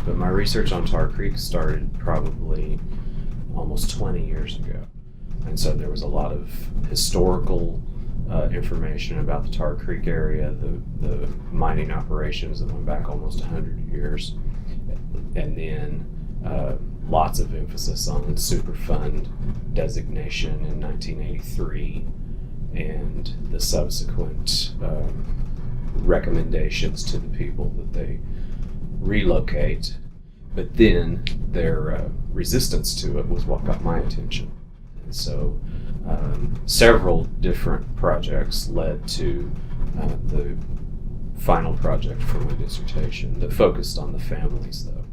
but my research on Tar Creek started probably almost 20 years ago. And so there was a lot of historical information about the Tar Creek area, the mining operations that went back almost 100 years, and then lots of emphasis on Superfund designation in 1983 and the subsequent recommendations to the people that they relocate. But then their resistance to it was what got my attention. And so several different projects led to the final project for my dissertation that focused on the families, though.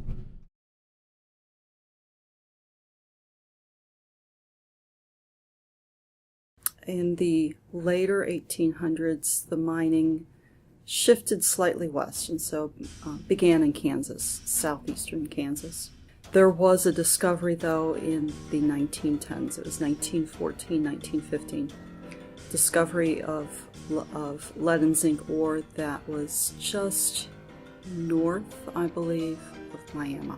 In the later 1800s, the mining shifted slightly west, and so began in Kansas, southeastern Kansas. There was a discovery, though, in the 1910s. It was 1914, 1915. Discovery of lead and zinc ore that was just north, I believe, of Miami,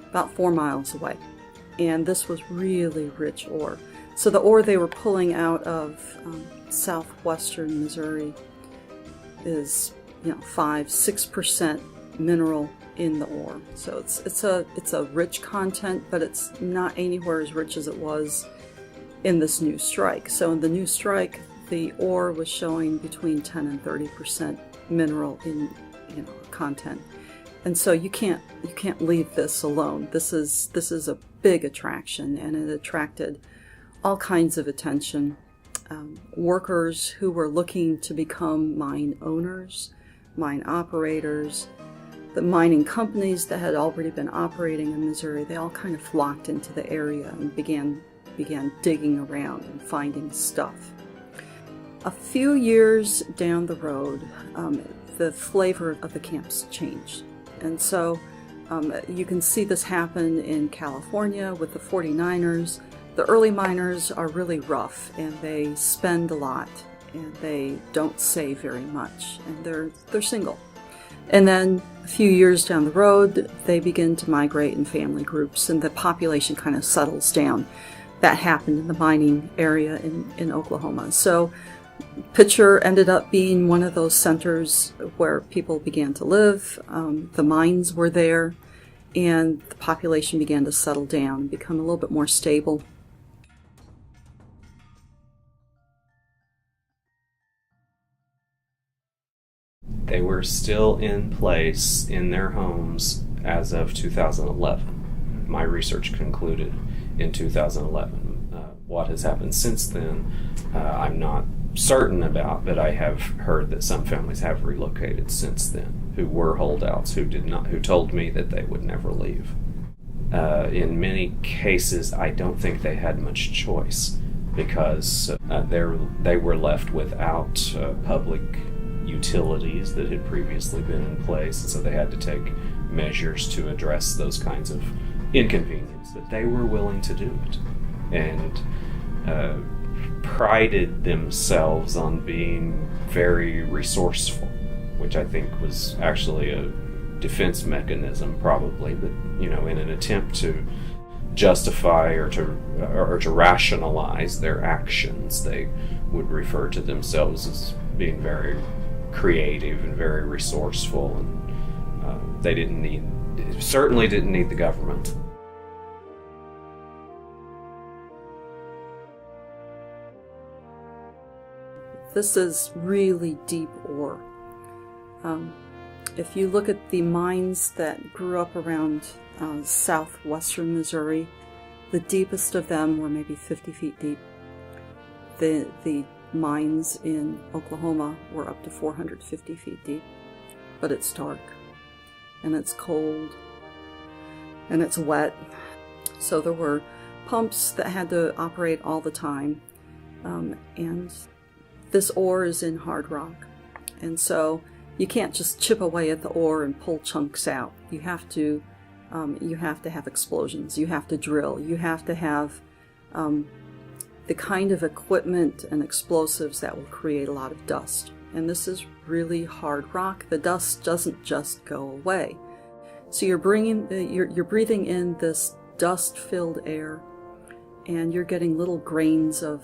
about 4 miles away. And this was really rich ore. So the ore they were pulling out of southwestern Missouri is, 5-6% mineral in the ore. So it's a rich content, but it's not anywhere as rich as it was in this new strike. So in the new strike, the ore was showing between 10 and 30% mineral in content. And so you can't leave this alone. This is a big attraction, and it attracted all kinds of attention. Workers who were looking to become mine owners, mine operators, the mining companies that had already been operating in Missouri, they all kind of flocked into the area and began digging around and finding stuff. A few years down the road, the flavor of the camps changed. And so you can see this happen in California with the 49ers. The early miners are really rough, and they spend a lot, and they don't save very much, and they're single. And then a few years down the road, they begin to migrate in family groups, and the population kind of settles down. That happened in the mining area in Oklahoma. So Pittsburg ended up being one of those centers where people began to live. The mines were there, and the population began to settle down and become a little bit more stable. They were still in place in their homes as of 2011. My research concluded in 2011. What has happened since then, I'm not certain about, but I have heard that some families have relocated since then, who were holdouts, who told me that they would never leave. In many cases, I don't think they had much choice, because they were left without public utilities that had previously been in place, and so they had to take measures to address those kinds of inconvenience. But they were willing to do it, and prided themselves on being very resourceful, which I think was actually a defense mechanism, probably, but in an attempt to justify or to rationalize their actions, they would refer to themselves as being very creative and very resourceful, and they certainly didn't need the government. This is really deep ore. If you look at the mines that grew up around southwestern Missouri, the deepest of them were maybe 50 feet deep. The mines in Oklahoma were up to 450 feet deep, but it's dark, and it's cold, and it's wet. So there were pumps that had to operate all the time, and this ore is in hard rock, and so you can't just chip away at the ore and pull chunks out. You have to have explosions. You have to drill. You have to have the kind of equipment and explosives that will create a lot of dust. And this is really hard rock. The dust doesn't just go away. So you're breathing in this dust-filled air, and you're getting little grains of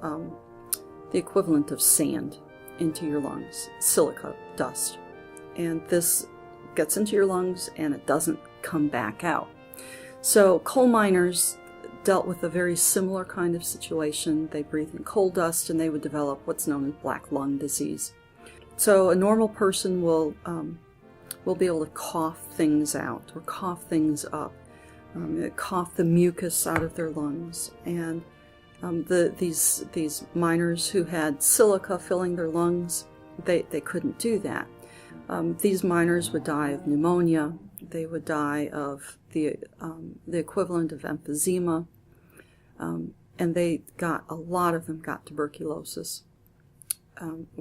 the equivalent of sand into your lungs, silica dust. And this gets into your lungs and it doesn't come back out. So coal miners dealt with a very similar kind of situation. They breathed in coal dust and they would develop what's known as black lung disease. So a normal person will be able to cough things out or cough things up, cough the mucus out of their lungs. And these miners who had silica filling their lungs, they couldn't do that. These miners would die of pneumonia. They would die of the equivalent of emphysema, and a lot of them got tuberculosis.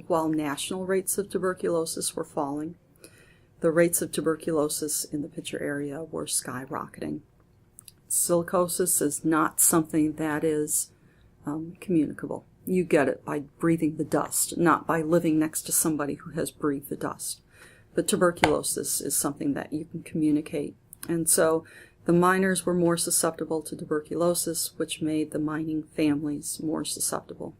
While national rates of tuberculosis were falling, the rates of tuberculosis in the Pittsburgh area were skyrocketing. Silicosis is not something that is communicable. You get it by breathing the dust, not by living next to somebody who has breathed the dust. But tuberculosis is something that you can communicate. And so the miners were more susceptible to tuberculosis, which made the mining families more susceptible.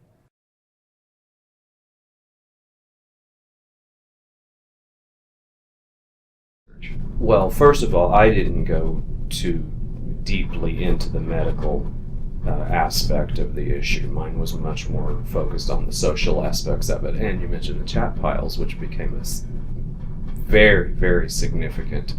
Well, first of all, I didn't go too deeply into the medical aspect of the issue. Mine was much more focused on the social aspects of it. And you mentioned the chat piles, which became a very, very significant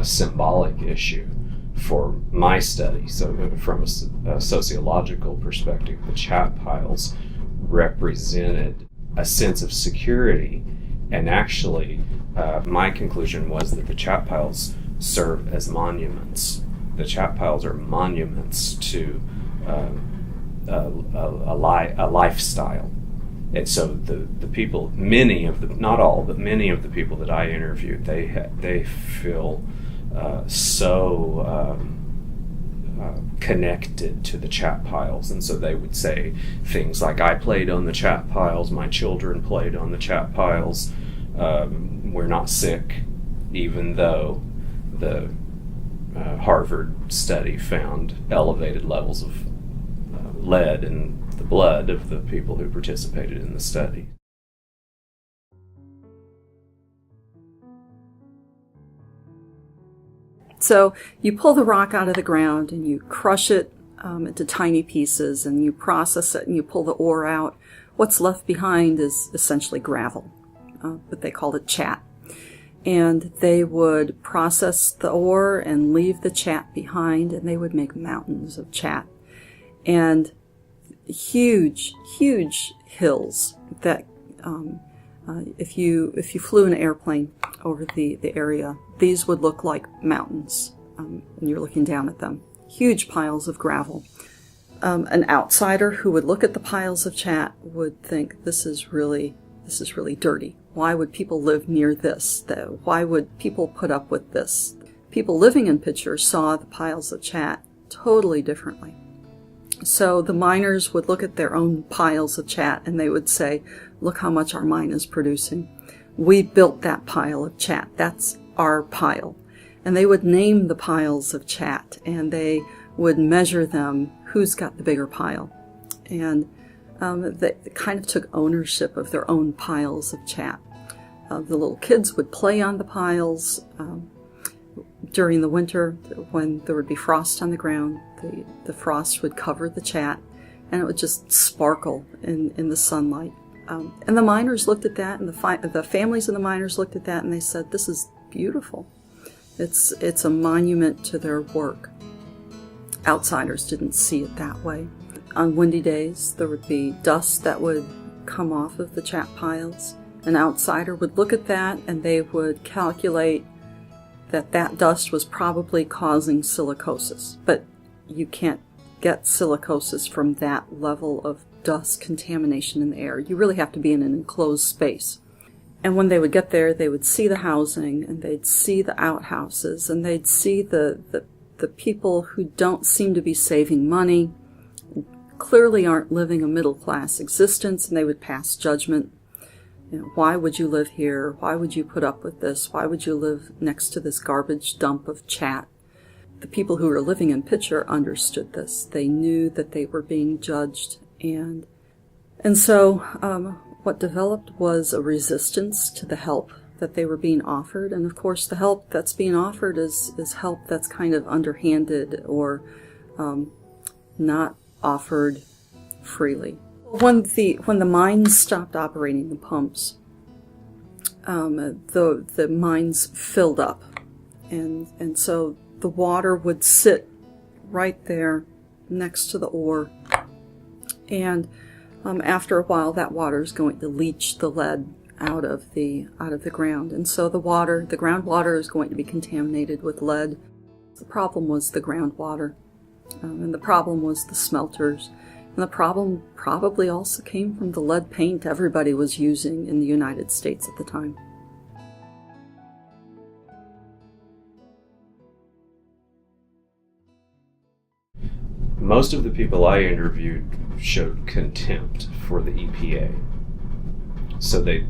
symbolic issue for my study. So from a sociological perspective, the chat piles represented a sense of security, and actually my conclusion was that the chat piles serve as monuments. The chat piles are monuments to a lifestyle. And so the people, not all, but many of the people that I interviewed, they feel so connected to the chat piles. And so they would say things like, I played on the chat piles, my children played on the chat piles, we're not sick, even though the Harvard study found elevated levels of lead in the blood of the people who participated in the study. So you pull the rock out of the ground and you crush it into tiny pieces and you process it and you pull the ore out. What's left behind is essentially gravel, but they called it chat. And they would process the ore and leave the chat behind, and they would make mountains of chat. And huge, huge hills that if you flew an airplane over the area, these would look like mountains when you're looking down at them. Huge piles of gravel. An outsider who would look at the piles of chat would think, this is really dirty. Why would people live near this? Why would people put up with this? People living in Pittsburgh saw the piles of chat totally differently. So the miners would look at their own piles of chat and they would say, look how much our mine is producing. We built that pile of chat. That's our pile. And they would name the piles of chat and they would measure them, who's got the bigger pile. And they kind of took ownership of their own piles of chat. The little kids would play on the piles during the winter when there would be frost on the ground. The frost would cover the chat and it would just sparkle in the sunlight. And the miners looked at that, and the families of the miners looked at that and they said, this is beautiful. It's a monument to their work. Outsiders didn't see it that way. On windy days, there would be dust that would come off of the chat piles. An outsider would look at that and they would calculate that dust was probably causing silicosis. But you can't get silicosis from that level of dust contamination in the air. You really have to be in an enclosed space. And when they would get there, they would see the housing and they'd see the outhouses and they'd see the people who don't seem to be saving money, clearly aren't living a middle-class existence, and they would pass judgment. why would you live here? Why would you put up with this? Why would you live next to this garbage dump of chat? The people who were living in Pittsburgh understood this. They knew that they were being judged. And so what developed was a resistance to the help that they were being offered. And of course, the help that's being offered is help that's kind of underhanded or not offered freely. When the mines stopped operating the pumps, the mines filled up, and so the water would sit right there next to the ore, and after a while, that water is going to leach the lead out of the ground, and so the groundwater is going to be contaminated with lead. The problem was the groundwater, and the problem was the smelters. And the problem probably also came from the lead paint everybody was using in the United States at the time. Most of the people I interviewed showed contempt for the EPA. So they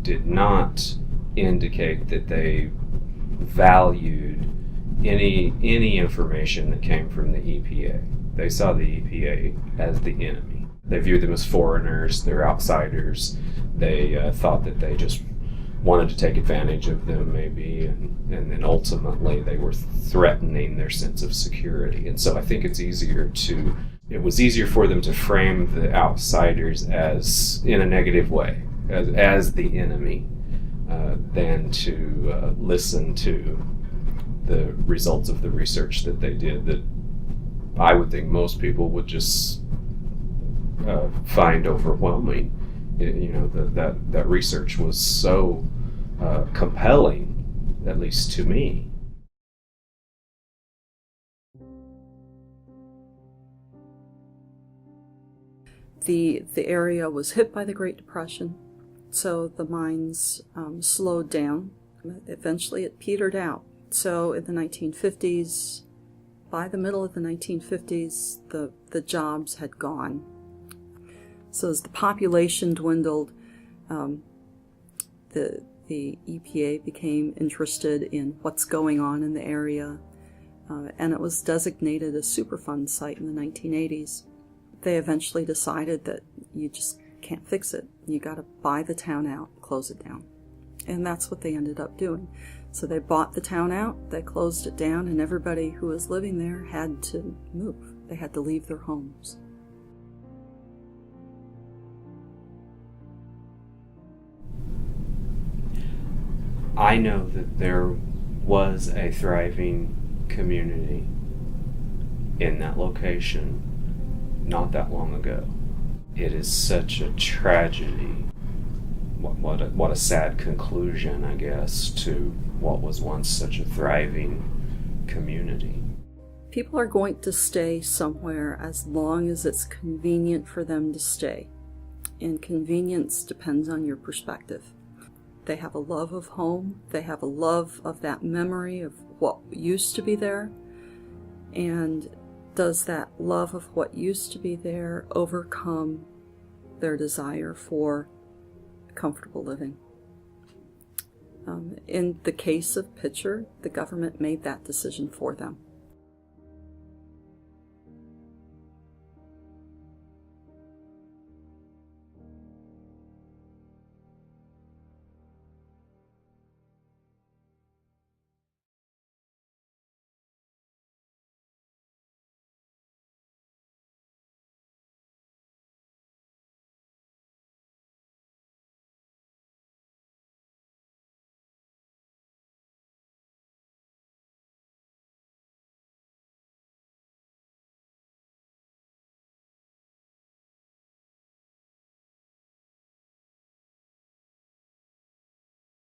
did not indicate that they valued any information that came from the EPA. They saw the EPA as the enemy. They viewed them as foreigners, they're outsiders. They thought that they just wanted to take advantage of them maybe, and then ultimately they were threatening their sense of security. And so I think it was easier for them to frame the outsiders as in a negative way, as the enemy, than to listen to the results of the research that they did that I would think most people would just find overwhelming. That research was so compelling, at least to me. The area was hit by the Great Depression, so the mines slowed down. Eventually it petered out. So in the 1950s, by the middle of the 1950s, the jobs had gone. So as the population dwindled, the EPA became interested in what's going on in the area, and it was designated a Superfund site in the 1980s. They eventually decided that you just can't fix it. You got to buy the town out, close it down. And that's what they ended up doing. So they bought the town out, they closed it down, and everybody who was living there had to move. They had to leave their homes. I know that there was a thriving community in that location not that long ago. It is such a tragedy. What a sad conclusion, I guess, to what was once such a thriving community. People are going to stay somewhere as long as it's convenient for them to stay. And convenience depends on your perspective. They have a love of home. They have a love of that memory of what used to be there. And does that love of what used to be there overcome their desire for comfortable living? In the case of Pittsburgh, the government made that decision for them.